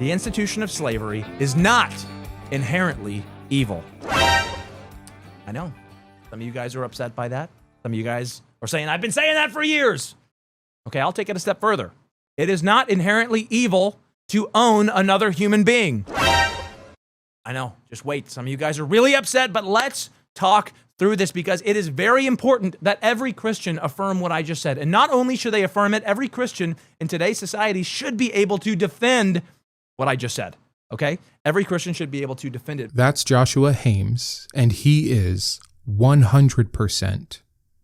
the institution of slavery is not inherently evil. I know. Some of you guys are upset by that. Some of you guys are saying, I've been saying that for years. Okay, I'll take it a step further. It is not inherently evil to own another human being. I know, just wait. Some of you guys are really upset, but let's talk through this because it is very important that every Christian affirm what I just said. And not only should they affirm it, every Christian in today's society should be able to defend what I just said, okay? Every Christian should be able to defend it. That's Joshua Haymes, and he is 100%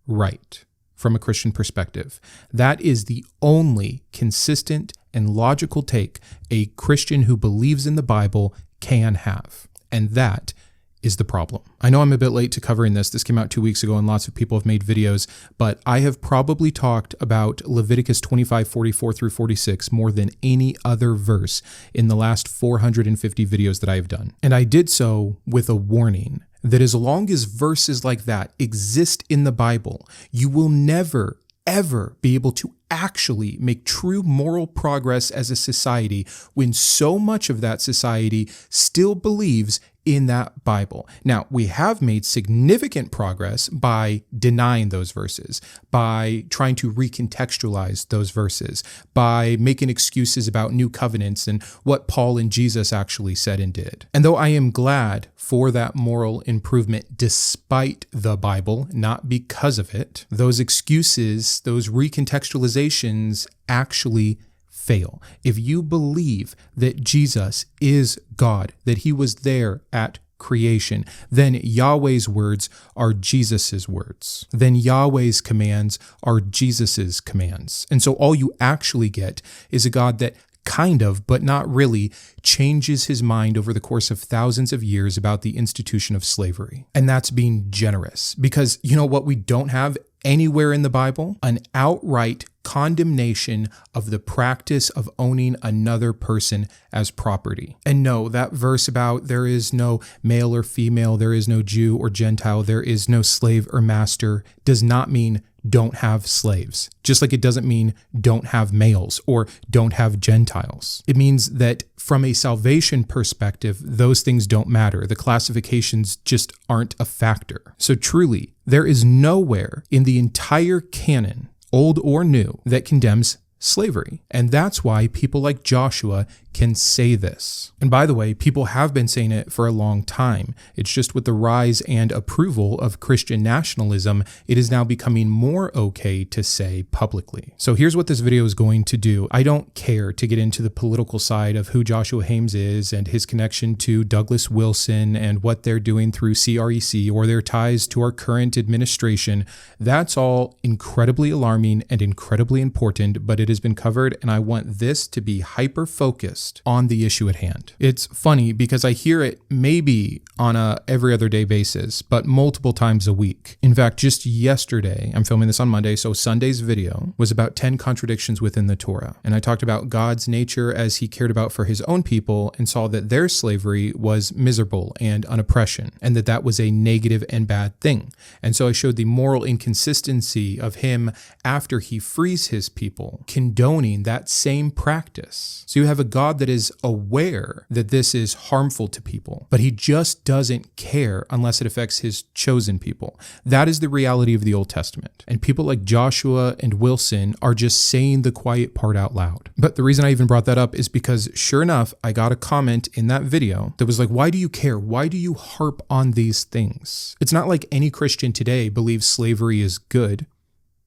right from a Christian perspective. That is the only consistent and logical take a Christian who believes in the Bible can have. And that is the problem. I know I'm a bit late to covering this. This came out 2 weeks ago and lots of people have made videos, but I have probably talked about Leviticus 25:44 through 46 more than any other verse in the last 450 videos that I have done. And I did so with a warning that as long as verses like that exist in the Bible, you will never, ever be able to actually make true moral progress as a society when so much of that society still believes in that Bible. Now, we have made significant progress by denying those verses, by trying to recontextualize those verses, by making excuses about new covenants and what Paul and Jesus actually said and did. And though I am glad for that moral improvement despite the Bible, not because of it, those excuses, those recontextualizations actually fail. If you believe that Jesus is God, that he was there at creation, then Yahweh's words are Jesus's words. Then Yahweh's commands are Jesus's commands. And so all you actually get is a God that kind of, but not really, changes his mind over the course of thousands of years about the institution of slavery. And that's being generous. Because you know what we don't have anywhere in the Bible? An outright condemnation of the practice of owning another person as property. And no, that verse about there is no male or female, there is no Jew or Gentile, there is no slave or master, does not mean don't have slaves. Just like it doesn't mean don't have males or don't have Gentiles. It means that from a salvation perspective, those things don't matter. The classifications just aren't a factor. So truly, there is nowhere in the entire canon, old or new, that condemns slavery. And that's why people like Joshua can say this. And by the way, people have been saying it for a long time. It's just with the rise and approval of Christian nationalism, it is now becoming more okay to say publicly. So here's what this video is going to do. I don't care to get into the political side of who Joshua Haymes is and his connection to Douglas Wilson and what they're doing through CREC or their ties to our current administration. That's all incredibly alarming and incredibly important, but it has been covered, and I want this to be hyper-focused on the issue at hand. It's funny because I hear it maybe on a every other day basis, but multiple times a week. In fact, just yesterday, I'm filming this on Monday, so Sunday's video was about 10 contradictions within the Torah. And I talked about God's nature as he cared about for his own people and saw that their slavery was miserable and an oppression, and that that was a negative and bad thing. And so I showed the moral inconsistency of him after he frees his people, condoning that same practice. So you have a God that is aware that this is harmful to people, but he just doesn't care unless it affects his chosen people. That is the reality of the Old Testament. And people like Joshua and Wilson are just saying the quiet part out loud. But the reason I even brought that up is because sure enough, I got a comment in that video that was like, why do you care? Why do you harp on these things? It's not like any Christian today believes slavery is good.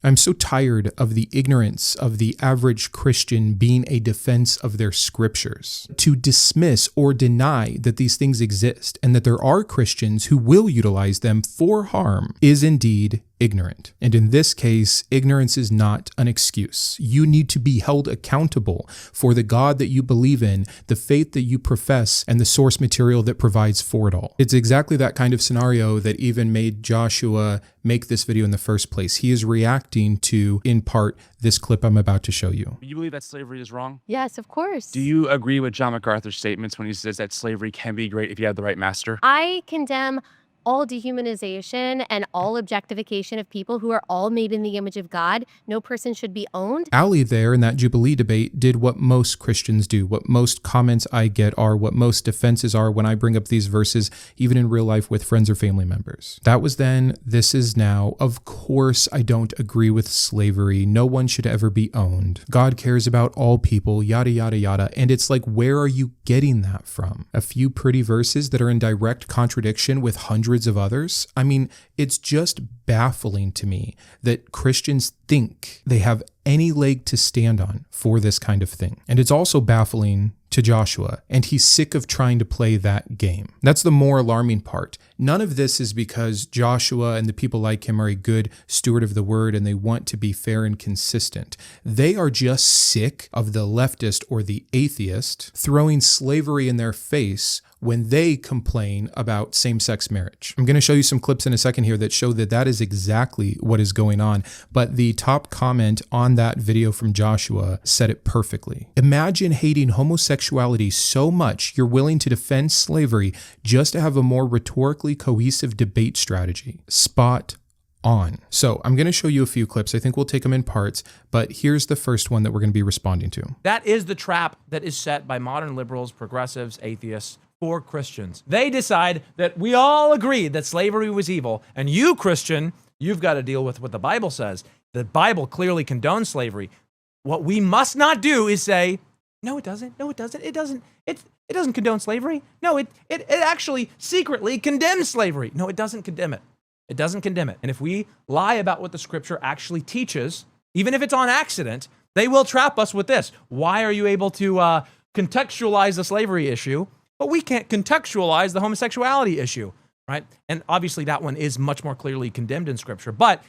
I'm so tired of the ignorance of the average Christian being a defense of their scriptures. To dismiss or deny that these things exist and that there are Christians who will utilize them for harm is indeed ignorant. And in this case, ignorance is not an excuse. You need to be held accountable for the God that you believe in, the faith that you profess, and the source material that provides for it all. It's exactly that kind of scenario that even made Joshua make this video in the first place. He is reacting to, in part, this clip I'm about to show you. You believe that slavery is wrong? Yes, of course. Do you agree with John MacArthur's statements when he says that slavery can be great if you have the right master? I condemn all dehumanization and all objectification of people who are all made in the image of God. No person should be owned. Ali there in that Jubilee debate did what most Christians do, what most comments I get are, what most defenses are when I bring up these verses, even in real life with friends or family members. That was then, this is now. Of course, I don't agree with slavery. No one should ever be owned. God cares about all people, yada, yada, yada. And it's like, where are you getting that from? A few pretty verses that are in direct contradiction with hundreds of others? I mean, it's just baffling to me that Christians think they have any leg to stand on for this kind of thing. And it's also baffling to Joshua, and he's sick of trying to play that game. That's the more alarming part. None of this is because Joshua and the people like him are a good steward of the word and they want to be fair and consistent. They are just sick of the leftist or the atheist throwing slavery in their face when they complain about same-sex marriage. I'm going to show you some clips in a second here that show that that is exactly what is going on. But the top comment on that video from Joshua said it perfectly. Imagine hating homosexuality so much you're willing to defend slavery just to have a more rhetorically cohesive debate strategy. Spot on. So I'm going to show you a few clips. I think we'll take them in parts, but here's the first one that we're going to be responding to. That is the trap that is set by modern liberals, progressives, atheists, for Christians. They decide that we all agree that slavery was evil, and you, Christian, you've got to deal with what the Bible says. The Bible clearly condones slavery. What we must not do is say, no, it doesn't. No, it doesn't. It doesn't condone slavery. No, it actually secretly condemns slavery. No, it doesn't condemn it. It doesn't condemn it. And if we lie about what the scripture actually teaches, even if it's on accident, they will trap us with this. Why are you able to contextualize the slavery issue, but we can't contextualize the homosexuality issue, right? And obviously that one is much more clearly condemned in scripture, but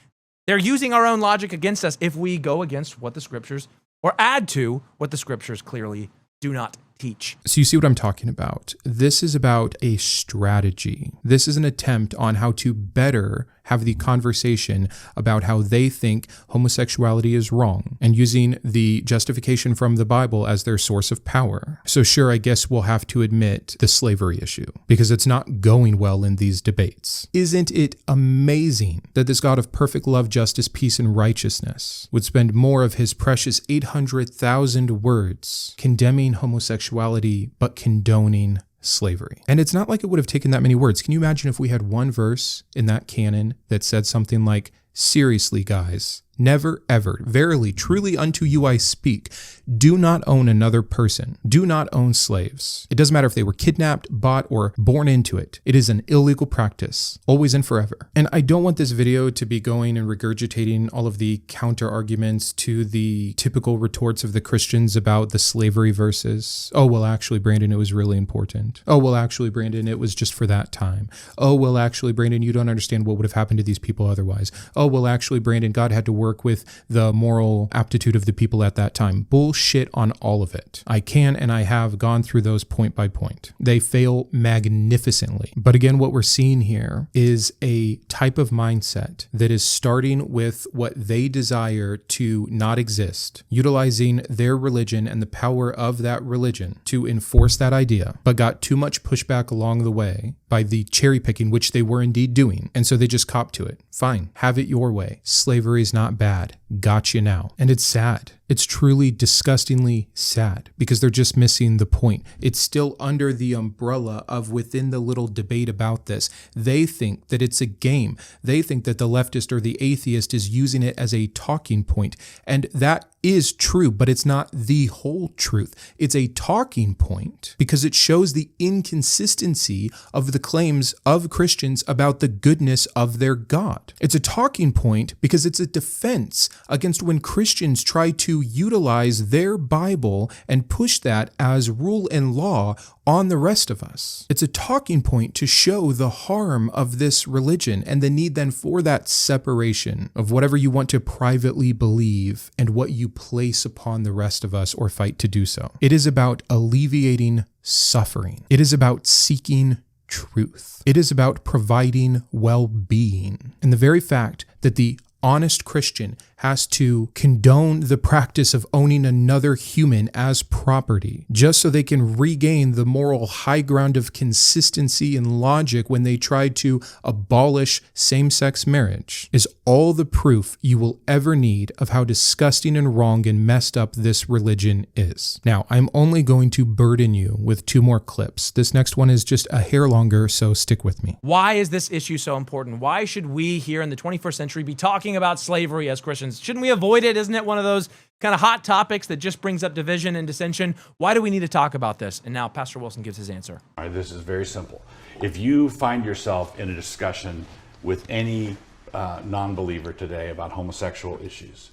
they're using our own logic against us if we go against what the scriptures or add to what the scriptures clearly do not teach. So you see what I'm talking about? This is about a strategy. This is an attempt on how to better have the conversation about how they think homosexuality is wrong and using the justification from the Bible as their source of power. So sure, I guess we'll have to admit the slavery issue because it's not going well in these debates. Isn't it amazing that this God of perfect love, justice, peace, and righteousness would spend more of his precious 800,000 words condemning homosexuality but condoning slavery? And it's not like it would have taken that many words. Can you imagine if we had one verse in that canon that said something like, seriously, guys, never, ever, verily, truly unto you I speak, do not own another person. Do not own slaves. It doesn't matter if they were kidnapped, bought, or born into it. It is an illegal practice, always and forever. And I don't want this video to be going and regurgitating all of the counter arguments to the typical retorts of the Christians about the slavery verses. Oh, well, actually, Brandon, it was really important. Oh, well, actually, Brandon, it was just for that time. Oh, well, actually, Brandon, you don't understand what would have happened to these people otherwise. Oh, well, actually, Brandon, God had to work with the moral aptitude of the people at that time. Bullshit on all of it. I can and I have gone through those point by point. They fail magnificently. But again, what we're seeing here is a type of mindset that is starting with what they desire to not exist, utilizing their religion and the power of that religion to enforce that idea, but got too much pushback along the way by the cherry picking, which they were indeed doing. And so they just copped to it. Fine, have it your way. Slavery is not bad. Got you now. And it's sad. It's truly disgustingly sad because they're just missing the point. It's still under the umbrella of within the little debate about this. They think that it's a game. They think that the leftist or the atheist is using it as a talking point. And that is true, but it's not the whole truth. It's a talking point because it shows the inconsistency of the claims of Christians about the goodness of their God. It's a talking point because it's a defense against when Christians try to utilize their Bible and push that as rule and law on the rest of us. It's a talking point to show the harm of this religion and the need then for that separation of whatever you want to privately believe and what you place upon the rest of us or fight to do so. It is about alleviating suffering. It is about seeking truth. It is about providing well-being. And the very fact that the honest Christian has to condone the practice of owning another human as property just so they can regain the moral high ground of consistency and logic when they try to abolish same-sex marriage is all the proof you will ever need of how disgusting and wrong and messed up this religion is. Now, I'm only going to burden you with 2 more clips. This next one is just a hair longer, so stick with me. Why is this issue so important? Why should we here in the 21st century be talking about slavery as Christians? Shouldn't we avoid it? Isn't it one of those kind of hot topics that just brings up division and dissension? Why do we need to talk about this? And now Pastor Wilson gives his answer. All right, this is very simple. If you find yourself in a discussion with any non-believer today about homosexual issues,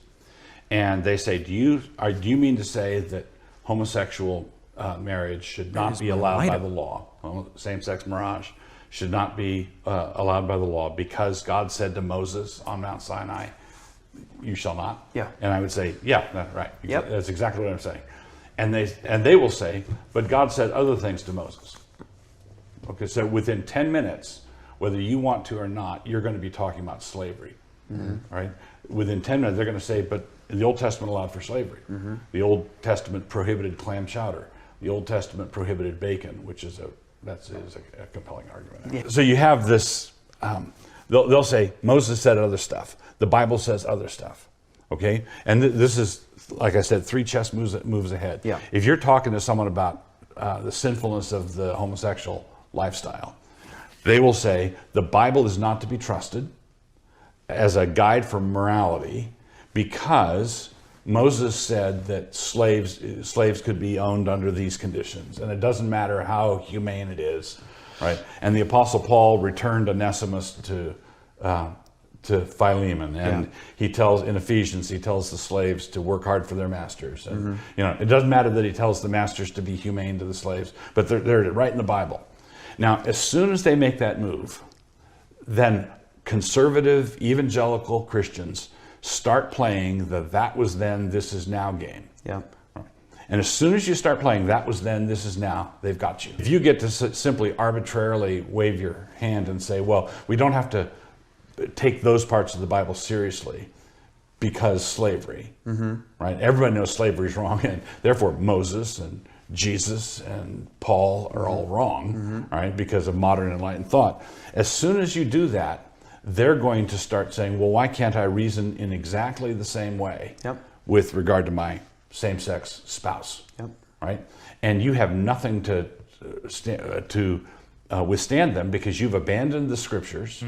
and they say, do you mean to say that homosexual marriage should not be allowed by the law? Same-sex marriage should not be allowed by the law because God said to Moses on Mount Sinai, you shall not. Yeah. And I would say, yeah, that's right. Yep. That's exactly what I'm saying. And they will say, but God said other things to Moses. Okay, so within 10 minutes, whether you want to or not, you're going to be talking about slavery. Mm-hmm. Right? Within 10 minutes, they're going to say, but the Old Testament allowed for slavery. Mm-hmm. The Old Testament prohibited clam chowder. The Old Testament prohibited bacon, which is a compelling argument. Yeah. So you have this, they'll say, Moses said other stuff. The Bible says other stuff, okay? And this is, like I said, 3 chess moves ahead. Yeah. If you're talking to someone about the sinfulness of the homosexual lifestyle, they will say the Bible is not to be trusted as a guide for morality because Moses said that slaves could be owned under these conditions, and it doesn't matter how humane it is, right? And the Apostle Paul returned Onesimus to Philemon, and he tells in Ephesians, he tells the slaves to work hard for their masters, and it doesn't matter that he tells the masters to be humane to the slaves, but they're right in the Bible. Now, as soon as they make that move, then conservative evangelical Christians start playing the "that was then, this is now" game. Yeah. And as soon as you start playing "that was then, this is now," they've got you. If you get to simply arbitrarily wave your hand and say, well, we don't have to take those parts of the Bible seriously because slavery, right? Everybody knows slavery is wrong, and therefore Moses and Jesus and Paul are all wrong, right? Because of modern enlightened thought. As soon as you do that, they're going to start saying, well, why can't I reason in exactly the same way with regard to my same-sex spouse, right? And you have nothing to withstand them because you've abandoned the scriptures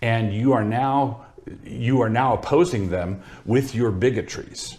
and you are now opposing them with your bigotries.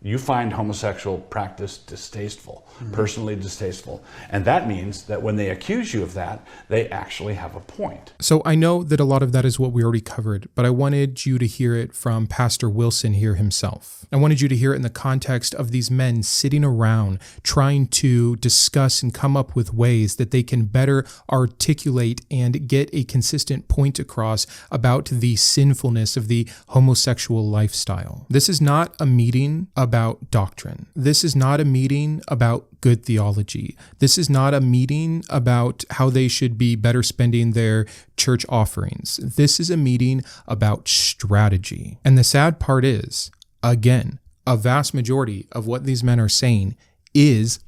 You find homosexual practice distasteful, personally distasteful. And that means that when they accuse you of that, they actually have a point. So I know that a lot of that is what we already covered, but I wanted you to hear it from Pastor Wilson here himself. I wanted you to hear it in the context of these men sitting around trying to discuss and come up with ways that they can better articulate and get a consistent point across about the sinfulness of the homosexual lifestyle. This is not a meeting about doctrine. This is not a meeting about good theology. This is not a meeting about how they should be better spending their church offerings. This is a meeting about strategy. And the sad part is, again, a vast majority of what these men are saying is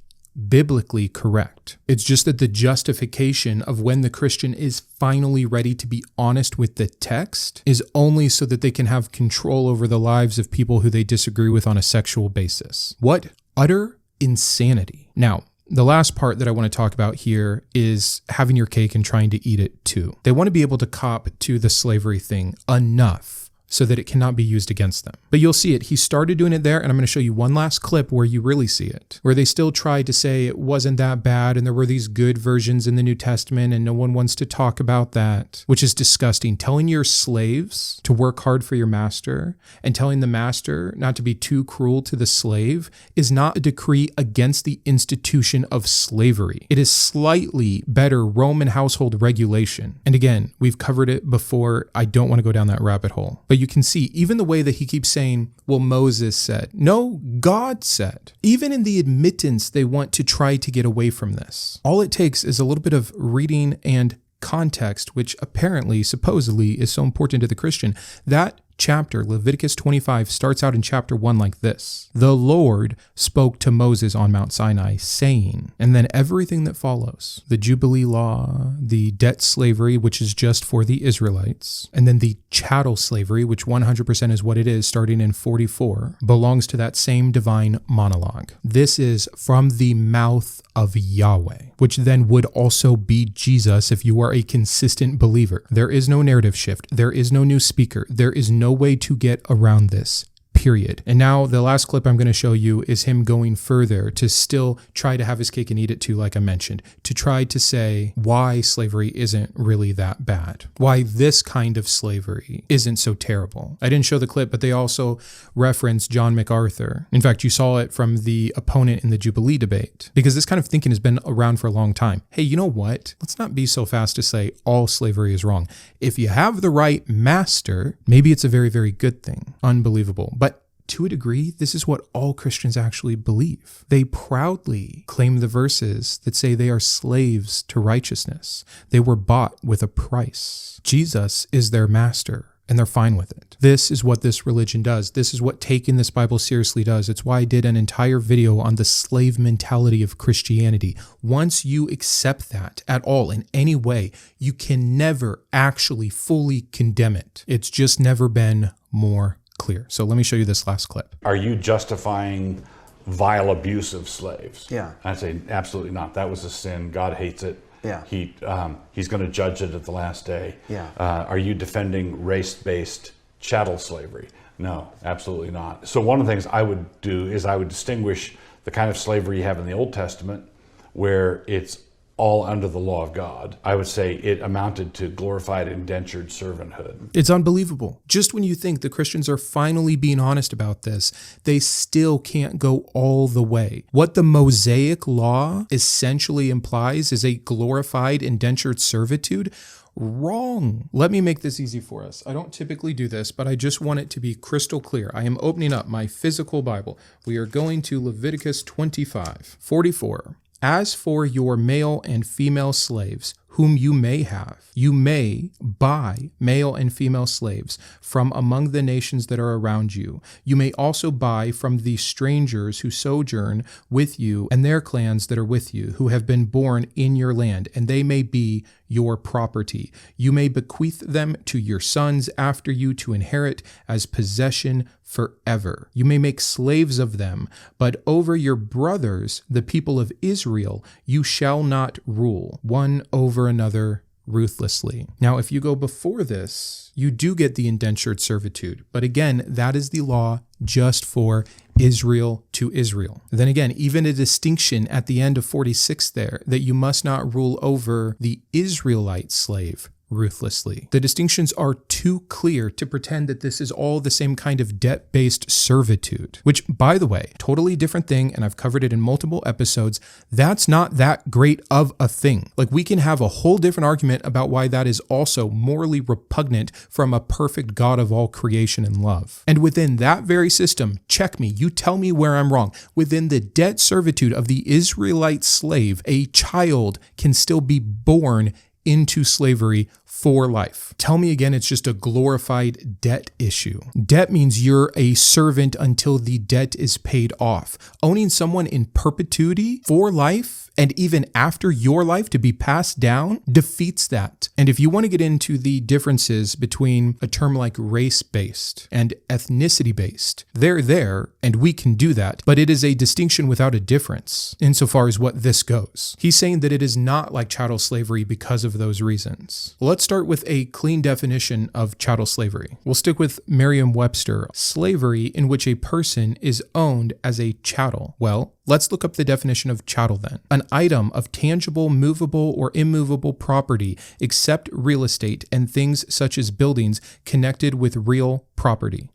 biblically correct. It's just that the justification of when the Christian is finally ready to be honest with the text is only so that they can have control over the lives of people who they disagree with on a sexual basis. What utter insanity. Now, the last part that I want to talk about here is having your cake and trying to eat it too. They want to be able to cop to the slavery thing enough so that it cannot be used against them. But you'll see it. He started doing it there, and I'm going to show you one last clip where you really see it, where they still tried to say it wasn't that bad, and there were these good versions in the New Testament, and no one wants to talk about that, which is disgusting. Telling your slaves to work hard for your master and telling the master not to be too cruel to the slave is not a decree against the institution of slavery. It is slightly better Roman household regulation. And again, we've covered it before. I don't want to go down that rabbit hole. But you can see even the way that he keeps saying, well, Moses said. No, God said. Even in the admittance, they want to try to get away from this. All it takes is a little bit of reading and context, which apparently, supposedly, is so important to the Christian. That chapter, Leviticus 25, starts out in chapter 1 like this. The Lord spoke to Moses on Mount Sinai, saying, and then everything that follows, the Jubilee law, the debt slavery, which is just for the Israelites, and then the chattel slavery, which 100% is what it is, starting in 44, belongs to that same divine monologue. This is from the mouth of Yahweh, which then would also be Jesus if you are a consistent believer. There is no narrative shift. There is no new speaker. There is no way to get around this. Period. And now the last clip I'm going to show you is him going further to still try to have his cake and eat it too, like I mentioned, to try to say why slavery isn't really that bad, why this kind of slavery isn't so terrible. I didn't show the clip, but they also reference John MacArthur. In fact, you saw it from the opponent in the Jubilee debate, because this kind of thinking has been around for a long time. Hey, you know what? Let's not be so fast to say all slavery is wrong. If you have the right master, maybe it's a very, very good thing. Unbelievable. But to a degree, this is what all Christians actually believe. They proudly claim the verses that say they are slaves to righteousness. They were bought with a price. Jesus is their master, and they're fine with it. This is what this religion does. This is what taking this Bible seriously does. It's why I did an entire video on the slave mentality of Christianity. Once you accept that at all in any way, you can never actually fully condemn it. It's just never been more clear. So let me show you this last clip. Are you justifying vile abuse of slaves? Yeah. I'd say absolutely not. That was a sin. God hates it. Yeah. He's going to judge it at the last day. Yeah. Are you defending race-based chattel slavery? No, absolutely not. So one of the things I would do is I would distinguish the kind of slavery you have in the Old Testament, where it's all under the law of God. I would say it amounted to glorified indentured servanthood. It's unbelievable. Just when you think the Christians are finally being honest about this, they still can't go all the way. What the Mosaic law essentially implies is a glorified indentured servitude. Wrong. Let me make this easy for us. I don't typically do this, but I just want it to be crystal clear. I am opening up my physical Bible. We are going to Leviticus 25:44. As for your male and female slaves, whom you may have, you may buy male and female slaves from among the nations that are around you. You may also buy from the strangers who sojourn with you and their clans that are with you, who have been born in your land, and they may be your property. You may bequeath them to your sons after you to inherit as possession forever. You may make slaves of them, but over your brothers, the people of Israel, you shall not rule, one over another ruthlessly. Now, if you go before this, you do get the indentured servitude. But again, that is the law just for Israel to Israel. Then again, even a distinction at the end of 46 there, that you must not rule over the Israelite slave ruthlessly. The distinctions are too clear to pretend that this is all the same kind of debt-based servitude, which, by the way, totally different thing, and I've covered it in multiple episodes. That's not that great of a thing. Like, we can have a whole different argument about why that is also morally repugnant from a perfect God of all creation and love. And within that very system, check me, you tell me where I'm wrong. Within the debt servitude of the Israelite slave, a child can still be born into slavery for life. Tell me again, it's just a glorified debt issue. Debt means you're a servant until the debt is paid off. Owning someone in perpetuity for life, and even after your life to be passed down, defeats that. And if you want to get into the differences between a term like race-based and ethnicity-based, they're there, and we can do that, but it is a distinction without a difference insofar as what this goes. He's saying that it is not like chattel slavery because of those reasons. Let's start with a clean definition of chattel slavery. We'll stick with Merriam-Webster. Slavery in which a person is owned as a chattel. Well, let's look up the definition of chattel then. An item of tangible, movable, or immovable property, except real estate and things such as buildings connected with real property.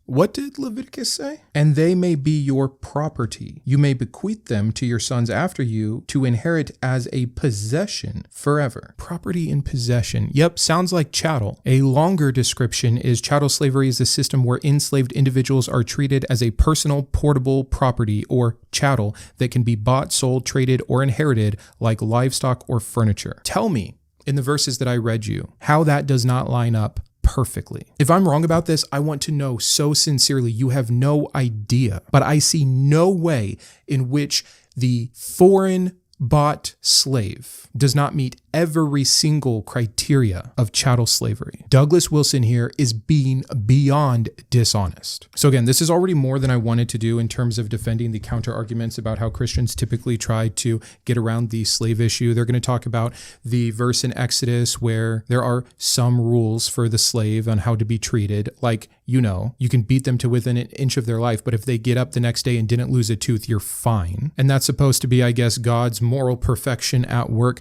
What did Leviticus say? And they may be your property. You may bequeath them to your sons after you to inherit as a possession forever. Property in possession. Yep, sounds like chattel. A longer description is chattel slavery is a system where enslaved individuals are treated as a personal portable property or chattel that can be bought, sold, traded, or inherited like livestock or furniture. Tell me, in the verses that I read you, how that does not line up perfectly. If I'm wrong about this, I want to know so sincerely. You have no idea. But I see no way in which the foreign bought slave does not meet every single criteria of chattel slavery. Douglas Wilson here is being beyond dishonest. So again, this is already more than I wanted to do in terms of defending the counter arguments about how Christians typically try to get around the slave issue. They're going to talk about the verse in Exodus where there are some rules for the slave on how to be treated. Like, you can beat them to within an inch of their life, but if they get up the next day and didn't lose a tooth, you're fine. And that's supposed to be, I guess, God's moral perfection at work.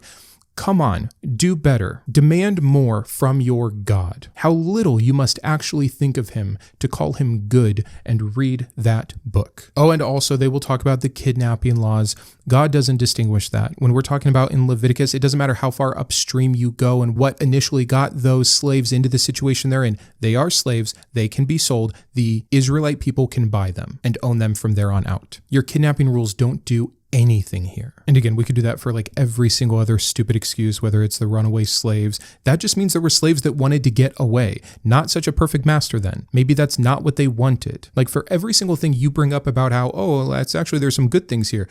Come on, do better. Demand more from your God. How little you must actually think of him to call him good and read that book. Oh, and also they will talk about the kidnapping laws. God doesn't distinguish that. When we're talking about in Leviticus, it doesn't matter how far upstream you go and what initially got those slaves into the situation they're in. They are slaves. They can be sold. The Israelite people can buy them and own them from there on out. Your kidnapping rules don't do anything here. And again, we could do that for like every single other stupid excuse, whether it's the runaway slaves. That just means there were slaves that wanted to get away. Not such a perfect master then. Maybe that's not what they wanted. Like for every single thing you bring up about how, that's actually, there's some good things here.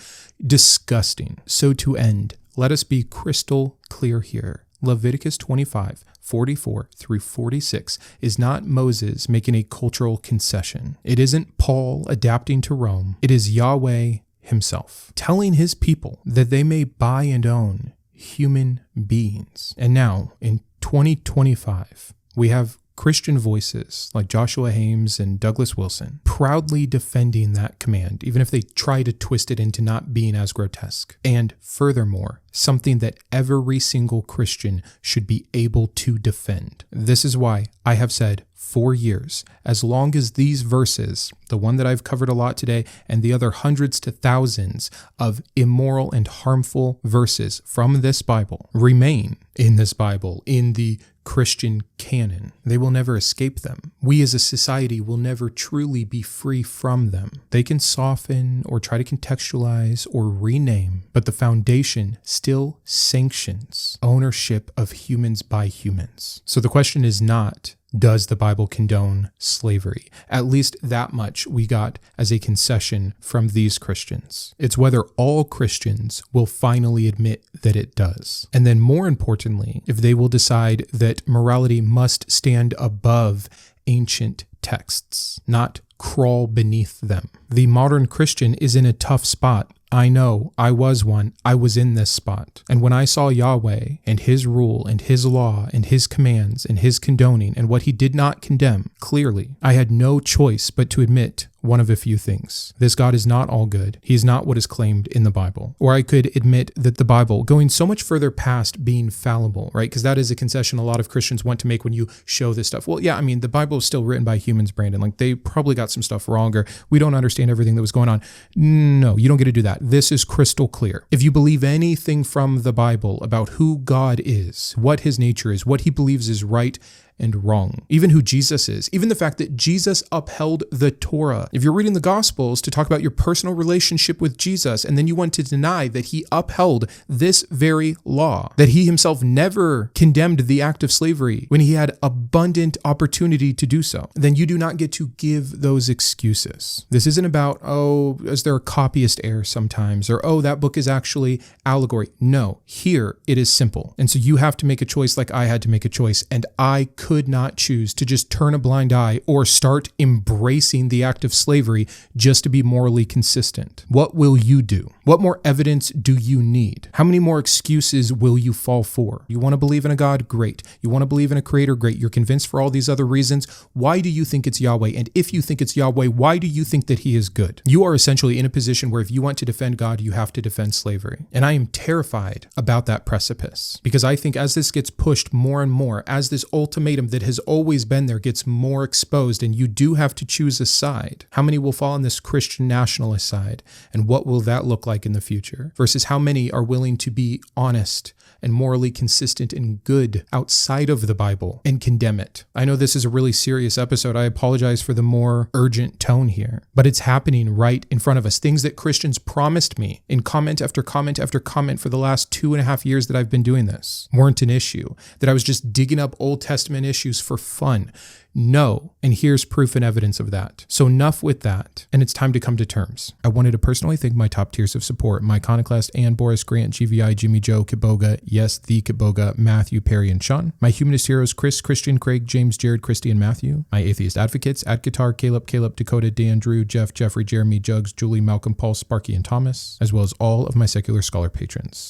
Disgusting. So to end, let us be crystal clear here. Leviticus 25, 44 through 46 is not Moses making a cultural concession. It isn't Paul adapting to Rome. It is Yahweh himself, telling his people that they may buy and own human beings. And now, in 2025, we have Christian voices like Joshua Haymes and Douglas Wilson proudly defending that command, even if they try to twist it into not being as grotesque. And furthermore, something that every single Christian should be able to defend. This is why I have said for years, as long as these verses, the one that I've covered a lot today, and the other hundreds to thousands of immoral and harmful verses from this Bible remain in this Bible, in the Christian canon, they will never escape them. We as a society will never truly be free from them. They can soften or try to contextualize or rename, but the foundation still sanctions ownership of humans by humans. So the question is not, does the Bible condone slavery? At least that much we got as a concession from these Christians. It's whether all Christians will finally admit that it does. And then more importantly, if they will decide that morality must stand above ancient texts, not crawl beneath them. The modern Christian is in a tough spot. I know, I was one. I was in this spot. And when I saw Yahweh and his rule and his law and his commands and his condoning and what he did not condemn, clearly, I had no choice but to admit one of a few things. This God is not all good. He is not what is claimed in the Bible. Or I could admit that the Bible, going so much further past being fallible, right? Because that is a concession a lot of Christians want to make when you show this stuff. Well, yeah, I mean, the Bible is still written by humans, Brandon. Like, they probably got some stuff wrong, or we don't understand everything that was going on. No, you don't get to do that. This is crystal clear. If you believe anything from the Bible about who God is, what his nature is, what he believes is right and wrong, even who Jesus is, even the fact that Jesus upheld the Torah. If you're reading the Gospels to talk about your personal relationship with Jesus, and then you want to deny that he upheld this very law, that he himself never condemned the act of slavery when he had abundant opportunity to do so, then you do not get to give those excuses. This isn't about, is there a copyist error sometimes, or, that book is actually allegory. No, here it is simple. And so you have to make a choice like I had to make a choice, and I could not choose to just turn a blind eye or start embracing the act of slavery just to be morally consistent. What will you do? What more evidence do you need? How many more excuses will you fall for? You want to believe in a God? Great. You want to believe in a creator? Great. You're convinced for all these other reasons. Why do you think it's Yahweh? And if you think it's Yahweh, why do you think that he is good? You are essentially in a position where if you want to defend God, you have to defend slavery. And I am terrified about that precipice, because I think as this gets pushed more and more, as this ultimatum that has always been there gets more exposed, and you do have to choose a side, how many will fall on this Christian nationalist side? And what will that look like in the future? Versus how many are willing to be honest and morally consistent and good outside of the Bible and condemn it? I know this is a really serious episode. I apologize for the more urgent tone here, but it's happening right in front of us. Things that Christians promised me in comment after comment after comment for the last 2.5 years that I've been doing this weren't an issue. That I was just digging up Old Testament government issues for fun. No. And here's proof and evidence of that. So enough with that. And it's time to come to terms. I wanted to personally thank my top tiers of support, my Iconoclast, Ann, Boris, Grant, GVI, Jimmy, Joe, Kiboga, yes, the Kiboga, Matthew, Perry, and Sean. My humanist heroes, Chris, Christian, Craig, James, Jared, Christy, and Matthew. My atheist advocates, Ad Guitar, Caleb, Dakota, Dan, Drew, Jeff, Jeffrey, Jeremy, Jugs, Julie, Malcolm, Paul, Sparky, and Thomas, as well as all of my secular scholar patrons.